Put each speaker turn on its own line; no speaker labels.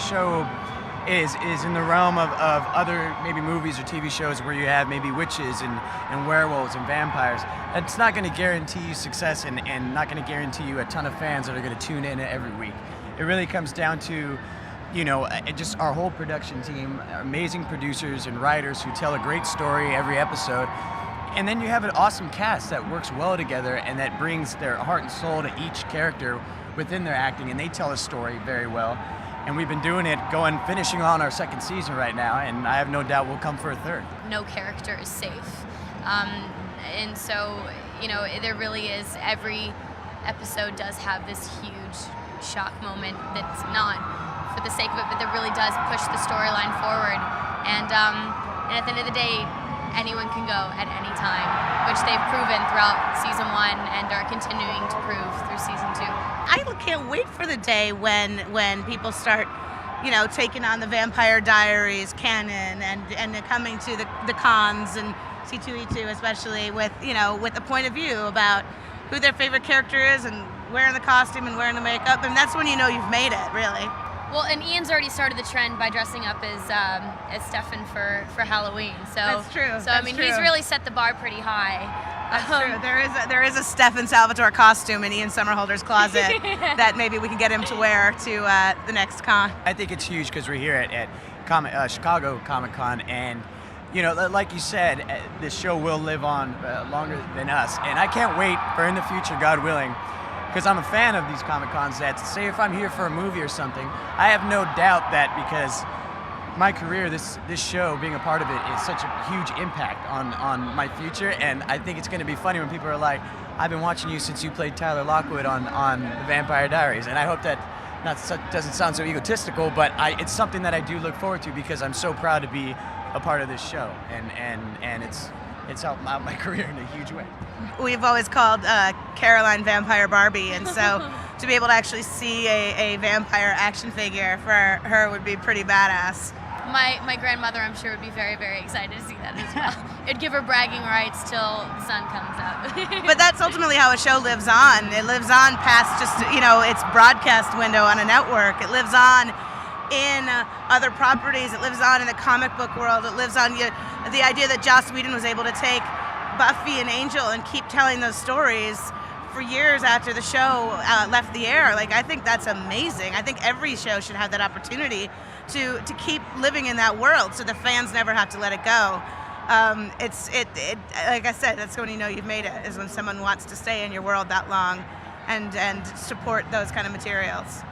show is in the realm of other maybe movies or TV shows where you have maybe witches and werewolves and vampires. It's not going to guarantee you success and not going to guarantee you a ton of fans that are going to tune in every week. It really comes down to, just our whole production team, amazing producers and writers who tell a great story every episode. And then you have an awesome cast that works well together and that brings their heart and soul to each character within their acting, and they tell a story very well. And we've been doing it, finishing on our second season right now, and I have no doubt we'll come for a third.
No character is safe. And so, there really is, every episode does have this huge shock moment that's not for the sake of it, but that really does push the storyline forward. And at the end of the day, anyone can go at any time, which they've proven throughout season 1 and are continuing to prove through season 2.
I can't wait for the day when people start, taking on the Vampire Diaries canon and coming to the cons and C2E2 especially with a point of view about who their favorite character is and wearing the costume and wearing the makeup, and that's when you've made it, really.
Well, and Ian's already started the trend by dressing up as Stefan for Halloween. So
that's true.
So he's really set the bar pretty high.
That's true. There is a Stefan Salvatore costume in Ian Somerhalder's closet that maybe we can get him to wear to the next con.
I think it's huge because we're here at Chicago Comic-Con, and like you said, this show will live on longer than us, and I can't wait for in the future, God willing, because I'm a fan of these Comic-Cons, that say if I'm here for a movie or something, I have no doubt that because my career, this show, being a part of it, is such a huge impact on my future, and I think it's going to be funny when people are like, I've been watching you since you played Tyler Lockwood on The Vampire Diaries, and I hope that doesn't sound so egotistical, but it's something that I do look forward to because I'm so proud to be a part of this show, and it's helped out my career in a huge way.
We've always called Caroline Vampire Barbie, and so to be able to actually see a vampire action figure for her would be pretty badass.
My grandmother, I'm sure, would be very, very excited to see that as well. It'd give her bragging rights till the sun comes up.
But that's ultimately how a show lives on. It lives on past just, its broadcast window on a network. It lives on in other properties. It lives on in the comic book world. It lives on the idea that Joss Whedon was able to take Buffy and Angel and keep telling those stories for years after the show left the air. I think that's amazing. I think every show should have that opportunity to keep living in that world so the fans never have to let it go. Like I said, that's when you've made it, is when someone wants to stay in your world that long and support those kind of materials.